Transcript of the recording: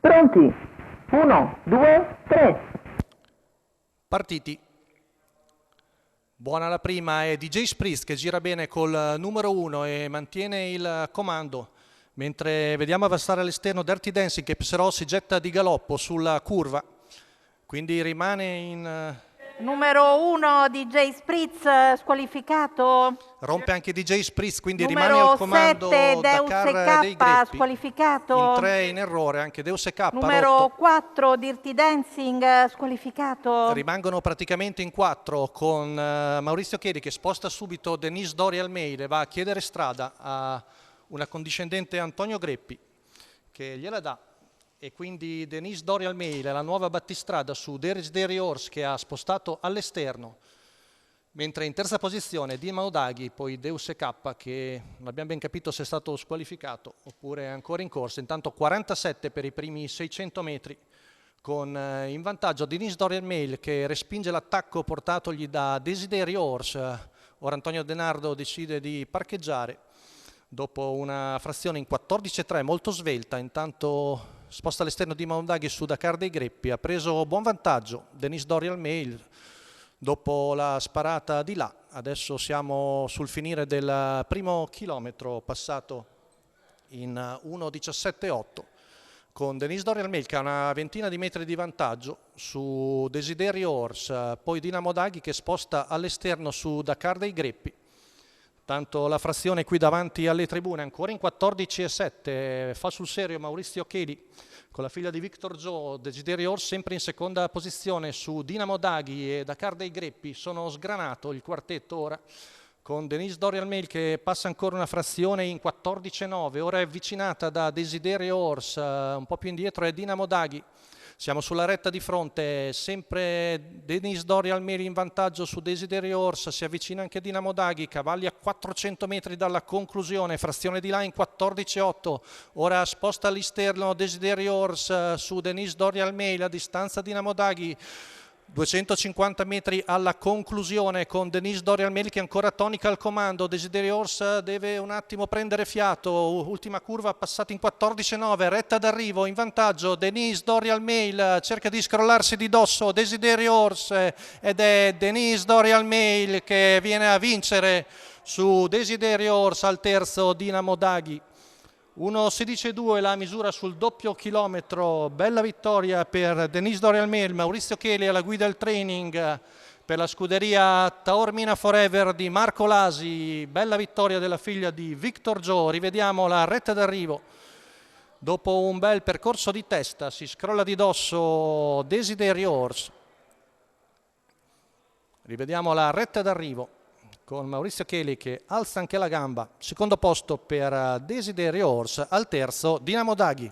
Pronti? 1, 2, 3. Partiti. Buona la prima, è DJ Spritz che gira bene col numero 1 e mantiene il comando, mentre vediamo avanzare all'esterno Dirty Dancing che però si getta di galoppo sulla curva, quindi rimane in... Numero 1 DJ Spritz squalificato. Rompe anche DJ Spritz, quindi rimane Numero al comando 7 Deus Dakar dei K Greppi. squalificato. In 3 in errore, anche Deus e K Numero rotto. 4 Dirty Dancing squalificato. Rimangono praticamente in 4 con Maurizio Cheli che sposta subito Denise Doria Almeida e va a chiedere strada a una condiscendente Antonio Greppi che gliela dà. E quindi Denise Doria Almeida, la nuova battistrada su Desiderio Horse che ha spostato all'esterno, mentre in terza posizione Dima Odaghi, poi Deus e K che non abbiamo ben capito se è stato squalificato oppure è ancora in corsa, intanto 47 per i primi 600 metri con in vantaggio Denise Doria Almeida che respinge l'attacco portatogli da Desiderio Horse. Ora Antonio Denardo decide di parcheggiare dopo una frazione in 14,3 molto svelta, intanto sposta all'esterno di Mondaghi su Dakar dei Greppi, ha preso buon vantaggio Denise Doria Almeida dopo la sparata di là. Adesso siamo sul finire del primo chilometro passato in 1,17,8 con Denise Doria Almeida che ha una ventina di metri di vantaggio su Desiderio Horse, poi Dinamo Daghi che sposta all'esterno su Dakar dei Greppi. Tanto la frazione qui davanti alle tribune ancora in 14,7, fa sul serio Maurizio Cheli con la figlia di Victor Joe, Desiderio Horse sempre in seconda posizione su Dinamo Daghi e Dakar dei Greppi. Sono sgranato il quartetto ora con Denise Doria Almeida che passa ancora una frazione in 14,9, ora è avvicinata da Desiderio Horse, un po' più indietro è Dinamo Daghi. Siamo sulla retta di fronte, sempre Denise Doria Almeida in vantaggio su Desiderio Horse, si avvicina anche Dinamo Daghi, cavalli a 400 metri dalla conclusione, frazione di là in 14,8, ora sposta all'esterno Desiderio Horse su Denise Doria Almeida, distanza Dinamo Daghi, 250 metri alla conclusione con Denise Doria Almeida che ancora tonica al comando. Desiderio Horse deve un attimo prendere fiato, ultima curva passata in 14,9, retta d'arrivo in vantaggio Denise Doria Almeida, cerca di scrollarsi di dosso Desiderio Horse ed è Denise Doria Almeida che viene a vincere su Desiderio Horse al terzo Dinamo Daghi. 1,16,2 la misura sul doppio chilometro, bella vittoria per Denise Doria Almeida, Maurizio Cheli alla guida del training per la scuderia Taormina Forever di Marco Lasi, bella vittoria della figlia di Victor Joe, rivediamo la retta d'arrivo. Dopo un bel percorso di testa si scrolla di dosso Desiderio Horse, rivediamo la retta d'arrivo con Maurizio Cheli che alza anche la gamba, secondo posto per Desiderio Horse, al terzo Dinamo Daghi.